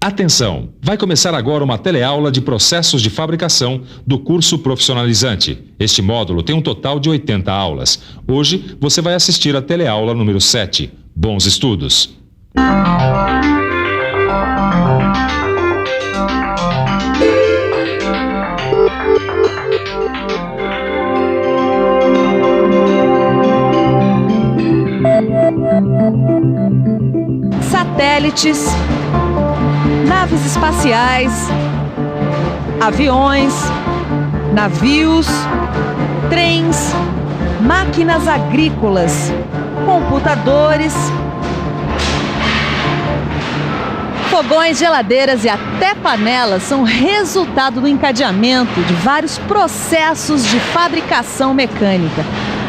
Atenção! Vai começar agora uma teleaula de processos de fabricação do curso profissionalizante. Este módulo tem um total de 80 aulas. Hoje você vai assistir a teleaula número 7. Bons estudos! Satélites, naves espaciais, aviões, navios, trens, máquinas agrícolas, computadores, fogões, geladeiras e até panelas são resultado do encadeamento de vários processos de fabricação mecânica.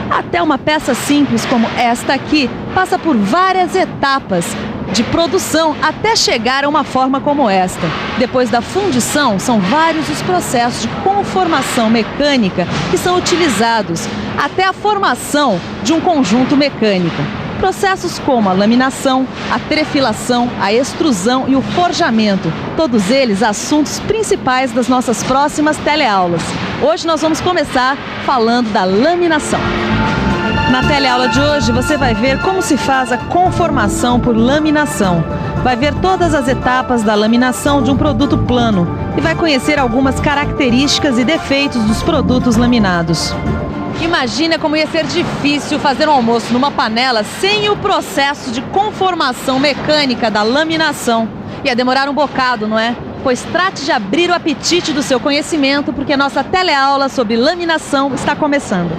Até uma peça simples como esta aqui passa por várias etapas de produção até chegar a uma forma como esta. Depois da fundição, são vários os processos de conformação mecânica que são utilizados até a formação de um conjunto mecânico. Processos como a laminação, a trefilação, a extrusão e o forjamento, todos eles assuntos principais das nossas próximas teleaulas. Hoje nós vamos começar falando da laminação. Na teleaula de hoje você vai ver como se faz a conformação por laminação. Vai ver todas as etapas da laminação de um produto plano e vai conhecer algumas características e defeitos dos produtos laminados. Imagina como ia ser difícil fazer um almoço numa panela sem o processo de conformação mecânica da laminação. Ia demorar um bocado, não é? Pois trate de abrir o apetite do seu conhecimento, porque a nossa teleaula sobre laminação está começando.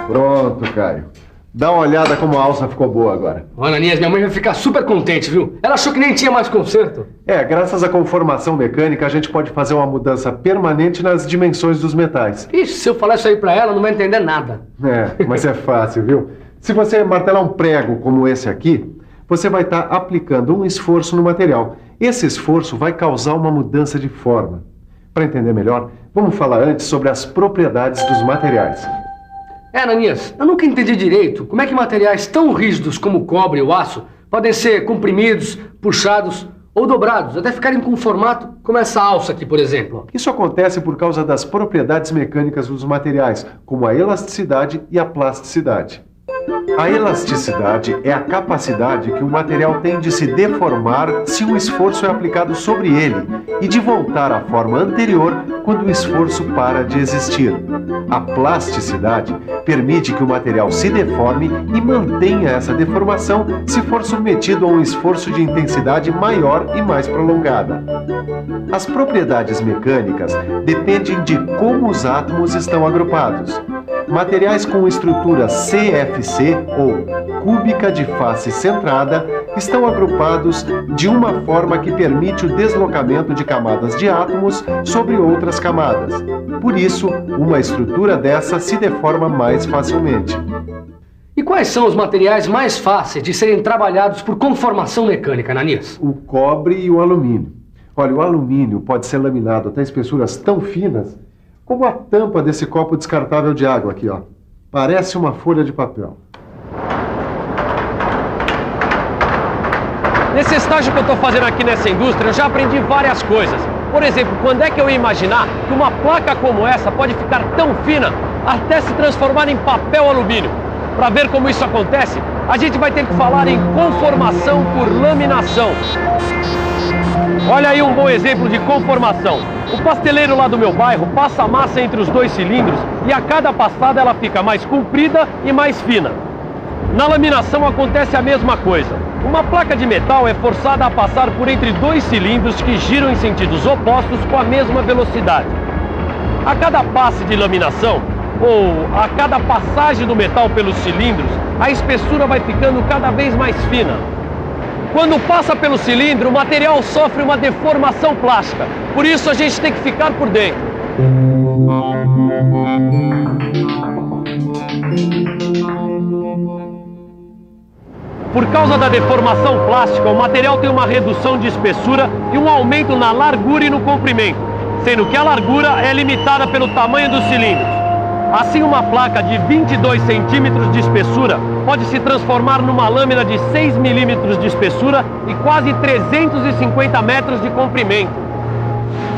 Pronto, Caio. Dá uma olhada como a alça ficou boa agora. Ô, Ananias, minha mãe vai ficar super contente, viu? Ela achou que nem tinha mais conserto. Graças à conformação mecânica, a gente pode fazer uma mudança permanente nas dimensões dos metais. Ixi, se eu falar isso aí pra ela, não vai entender nada. Mas é fácil, viu? Se você martelar um prego como esse aqui, você vai estar aplicando um esforço no material. Esse esforço vai causar uma mudança de forma. Para entender melhor, vamos falar antes sobre as propriedades dos materiais. Ananias, eu nunca entendi direito como é que materiais tão rígidos como o cobre e o aço podem ser comprimidos, puxados ou dobrados, até ficarem com um formato como essa alça aqui, por exemplo. Isso acontece por causa das propriedades mecânicas dos materiais, como a elasticidade e a plasticidade. A elasticidade é a capacidade que o material tem de se deformar se um esforço é aplicado sobre ele e de voltar à forma anterior quando o esforço para de existir. A plasticidade permite que o material se deforme e mantenha essa deformação se for submetido a um esforço de intensidade maior e mais prolongada. As propriedades mecânicas dependem de como os átomos estão agrupados. Materiais com estrutura CFC, ou cúbica de face centrada, estão agrupados de uma forma que permite o deslocamento de camadas de átomos sobre outras camadas. Por isso, uma estrutura dessa se deforma mais facilmente. E quais são os materiais mais fáceis de serem trabalhados por conformação mecânica, Ananias? O cobre e o alumínio. Olha, o alumínio pode ser laminado até espessuras tão finas como a tampa desse copo descartável de água aqui, ó. Parece uma folha de papel. Nesse estágio que eu estou fazendo aqui nessa indústria, eu já aprendi várias coisas. Por exemplo, quando é que eu ia imaginar que uma placa como essa pode ficar tão fina até se transformar em papel alumínio? Para ver como isso acontece, a gente vai ter que falar em conformação por laminação. Olha aí um bom exemplo de conformação. O pasteleiro lá do meu bairro passa a massa entre os dois cilindros e a cada passada ela fica mais comprida e mais fina. Na laminação acontece a mesma coisa. Uma placa de metal é forçada a passar por entre dois cilindros que giram em sentidos opostos com a mesma velocidade. A cada passe de laminação, ou a cada passagem do metal pelos cilindros, a espessura vai ficando cada vez mais fina. Quando passa pelo cilindro, o material sofre uma deformação plástica. Por isso a gente tem que ficar por dentro. Por causa da deformação plástica, o material tem uma redução de espessura e um aumento na largura e no comprimento, sendo que a largura é limitada pelo tamanho dos cilindros. Assim, uma placa de 22 centímetros de espessura pode se transformar numa lâmina de 6 milímetros de espessura e quase 350 metros de comprimento.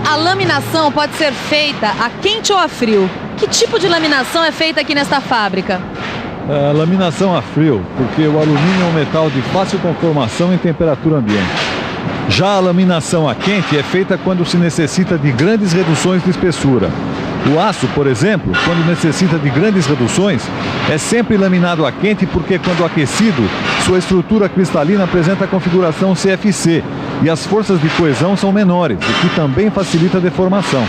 A laminação pode ser feita a quente ou a frio. Que tipo de laminação é feita aqui nesta fábrica? A laminação a frio, porque o alumínio é um metal de fácil conformação em temperatura ambiente. Já a laminação a quente é feita quando se necessita de grandes reduções de espessura. O aço, por exemplo, quando necessita de grandes reduções, é sempre laminado a quente porque, quando aquecido, sua estrutura cristalina apresenta a configuração CFC e as forças de coesão são menores, o que também facilita a deformação.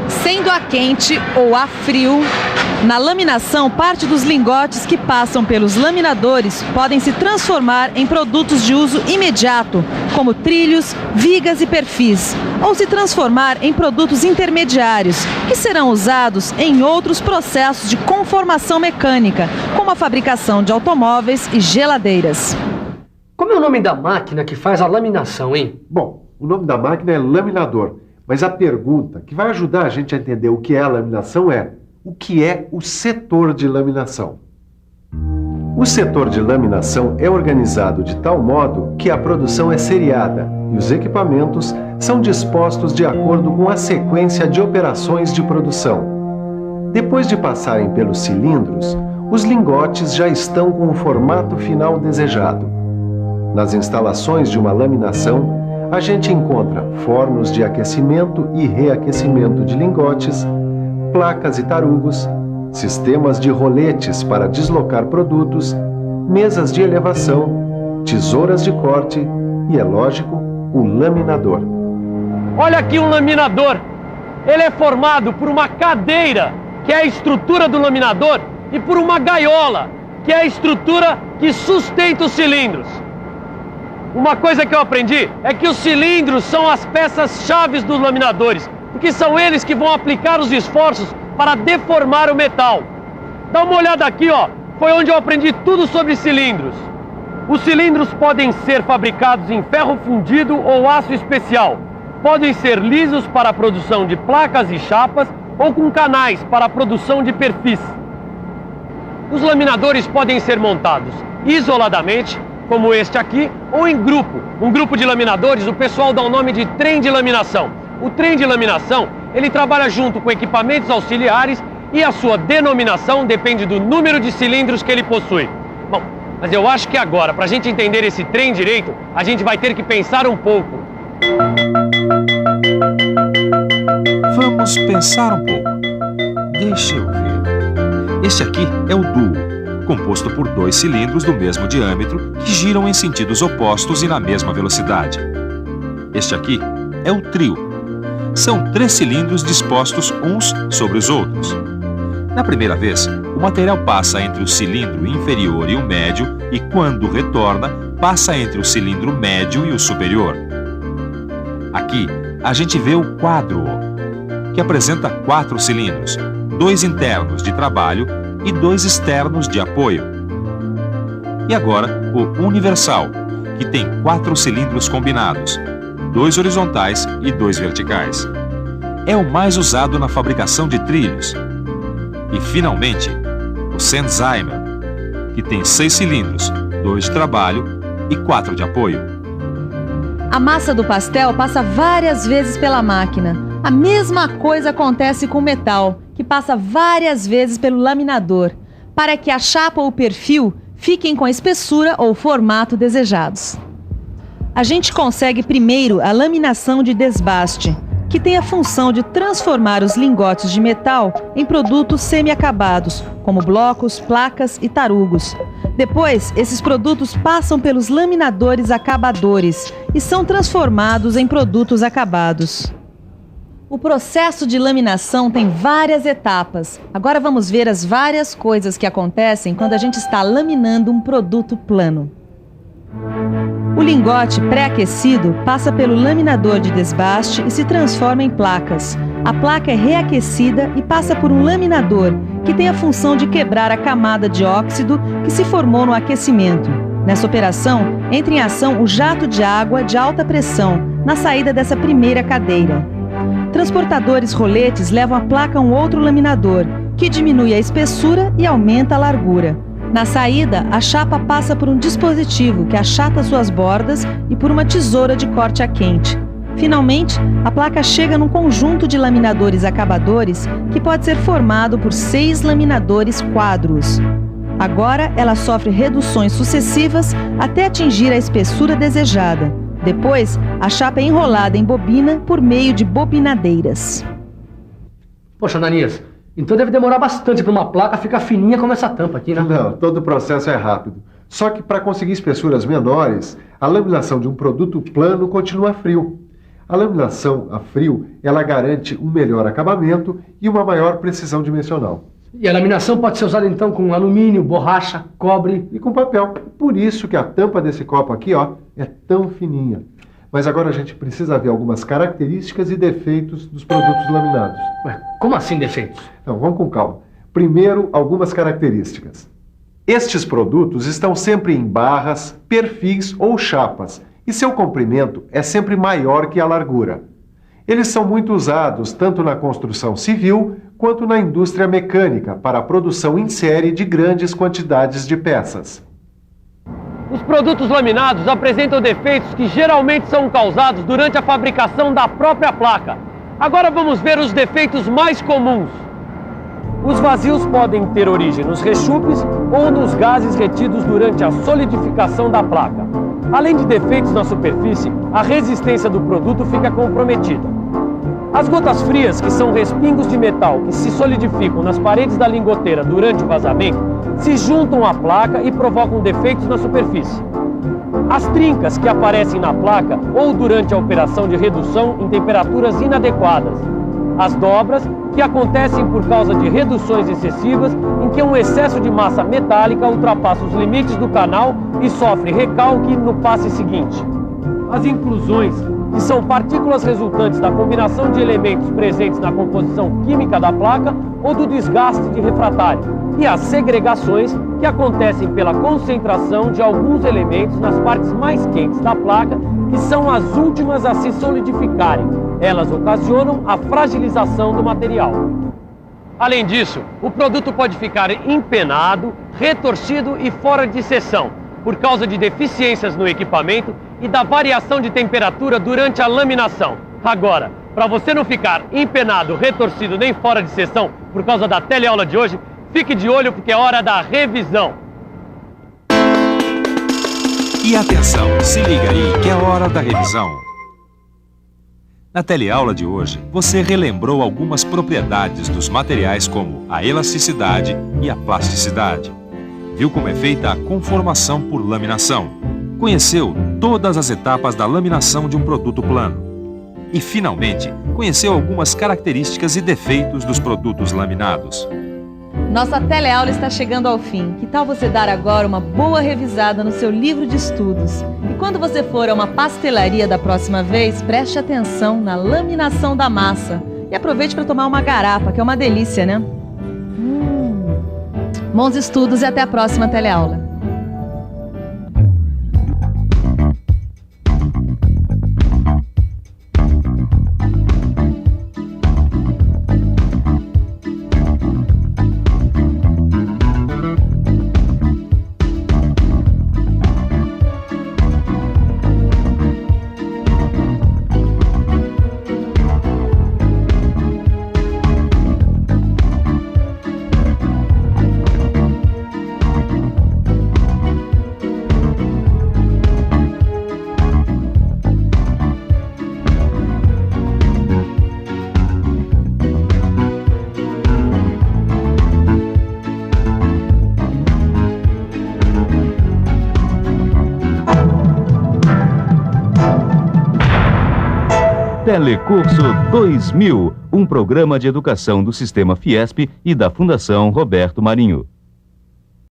Sendo a quente ou a frio, na laminação, parte dos lingotes que passam pelos laminadores podem se transformar em produtos de uso imediato, como trilhos, vigas e perfis, ou se transformar em produtos intermediários, que serão usados em outros processos de conformação mecânica, como a fabricação de automóveis e geladeiras. Como é o nome da máquina que faz a laminação, hein? Bom, o nome da máquina é laminador, mas a pergunta que vai ajudar a gente a entender o que é a laminação é: o que é o setor de laminação? O setor de laminação é organizado de tal modo que a produção é seriada e os equipamentos são dispostos de acordo com a sequência de operações de produção. Depois de passarem pelos cilindros, os lingotes já estão com o formato final desejado. Nas instalações de uma laminação, a gente encontra fornos de aquecimento e reaquecimento de lingotes, placas e tarugos, sistemas de roletes para deslocar produtos, mesas de elevação, tesouras de corte e, é lógico, o laminador. Olha aqui um laminador. Ele é formado por uma cadeira, que é a estrutura do laminador, e por uma gaiola, que é a estrutura que sustenta os cilindros. Uma coisa que eu aprendi é que os cilindros são as peças-chave dos laminadores, porque são eles que vão aplicar os esforços para deformar o metal. Dá uma olhada aqui, ó. Foi onde eu aprendi tudo sobre cilindros. Os cilindros podem ser fabricados em ferro fundido ou aço especial. Podem ser lisos para a produção de placas e chapas ou com canais para a produção de perfis. Os laminadores podem ser montados isoladamente, como este aqui, ou em grupo. Um grupo de laminadores, o pessoal dá o nome de trem de laminação. O trem de laminação, ele trabalha junto com equipamentos auxiliares e a sua denominação depende do número de cilindros que ele possui. Bom, mas eu acho que agora, para a gente entender esse trem direito, a gente vai ter que pensar um pouco. Vamos pensar um pouco. Deixa eu ver. Este aqui é o duo, composto por 2 cilindros do mesmo diâmetro que giram em sentidos opostos e na mesma velocidade. Este aqui é o trio. São 3 cilindros dispostos uns sobre os outros. Na primeira vez, o material passa entre o cilindro inferior e o médio e, quando retorna, passa entre o cilindro médio e o superior. Aqui, a gente vê o quádruo, que apresenta 4 cilindros, 2 internos de trabalho e 2 externos de apoio. E agora, o universal, que tem 4 cilindros combinados, 2 horizontais e 2 verticais. É o mais usado na fabricação de trilhos. E, finalmente, o Sennheimer, que tem 6 cilindros, 2 de trabalho e 4 de apoio. A massa do pastel passa várias vezes pela máquina. A mesma coisa acontece com o metal, que passa várias vezes pelo laminador, para que a chapa ou o perfil fiquem com a espessura ou formato desejados. A gente consegue primeiro a laminação de desbaste, que tem a função de transformar os lingotes de metal em produtos semi-acabados, como blocos, placas e tarugos. Depois, esses produtos passam pelos laminadores acabadores e são transformados em produtos acabados. O processo de laminação tem várias etapas. Agora vamos ver as várias coisas que acontecem quando a gente está laminando um produto plano. O lingote pré-aquecido passa pelo laminador de desbaste e se transforma em placas. A placa é reaquecida e passa por um laminador, que tem a função de quebrar a camada de óxido que se formou no aquecimento. Nessa operação, entra em ação o jato de água de alta pressão na saída dessa primeira cadeira. Transportadores roletes levam a placa a um outro laminador que diminui a espessura e aumenta a largura. Na saída, a chapa passa por um dispositivo que achata suas bordas e por uma tesoura de corte a quente. Finalmente, a placa chega num conjunto de laminadores acabadores que pode ser formado por 6 laminadores quádruos. Agora, ela sofre reduções sucessivas até atingir a espessura desejada. Depois, a chapa é enrolada em bobina por meio de bobinadeiras. Poxa, Ananias, então deve demorar bastante para uma placa ficar fininha como essa tampa aqui, né? Não, todo o processo é rápido. Só que para conseguir espessuras menores, a laminação de um produto plano continua frio. A laminação a frio, ela garante um melhor acabamento e uma maior precisão dimensional. E a laminação pode ser usada então com alumínio, borracha, cobre e com papel. Por isso que a tampa desse copo aqui, ó, é tão fininha. Mas agora a gente precisa ver algumas características e defeitos dos produtos laminados. Ué, como assim defeitos? Então, vamos com calma. Primeiro, algumas características. Estes produtos estão sempre em barras, perfis ou chapas, e seu comprimento é sempre maior que a largura. Eles são muito usados tanto na construção civil quanto na indústria mecânica para a produção em série de grandes quantidades de peças. Os produtos laminados apresentam defeitos que geralmente são causados durante a fabricação da própria placa. Agora vamos ver os defeitos mais comuns. Os vazios podem ter origem nos rechupes ou nos gases retidos durante a solidificação da placa. Além de defeitos na superfície, a resistência do produto fica comprometida. As gotas frias, que são respingos de metal que se solidificam nas paredes da lingoteira durante o vazamento, se juntam à placa e provocam defeitos na superfície. As trincas que aparecem na placa ou durante a operação de redução em temperaturas inadequadas. As dobras, que acontecem por causa de reduções excessivas em que um excesso de massa metálica ultrapassa os limites do canal e sofre recalque no passe seguinte. As inclusões, que são partículas resultantes da combinação de elementos presentes na composição química da placa ou do desgaste de refratário. E as segregações, que acontecem pela concentração de alguns elementos nas partes mais quentes da placa, que são as últimas a se solidificarem. Elas ocasionam a fragilização do material. Além disso, o produto pode ficar empenado, retorcido e fora de seção, por causa de deficiências no equipamento e da variação de temperatura durante a laminação. Agora, para você não ficar empenado, retorcido nem fora de seção por causa da teleaula de hoje, fique de olho porque é hora da revisão. E atenção, se liga aí que é hora da revisão. Na teleaula de hoje, você relembrou algumas propriedades dos materiais como a elasticidade e a plasticidade. Viu como é feita a conformação por laminação. Conheceu todas as etapas da laminação de um produto plano. E, finalmente, conheceu algumas características e defeitos dos produtos laminados. Nossa teleaula está chegando ao fim. Que tal você dar agora uma boa revisada no seu livro de estudos? E quando você for a uma pastelaria da próxima vez, preste atenção na laminação da massa. E aproveite para tomar uma garapa, que é uma delícia, né? Bons estudos e até a próxima teleaula. Telecurso 2000, um programa de educação do Sistema Fiesp e da Fundação Roberto Marinho.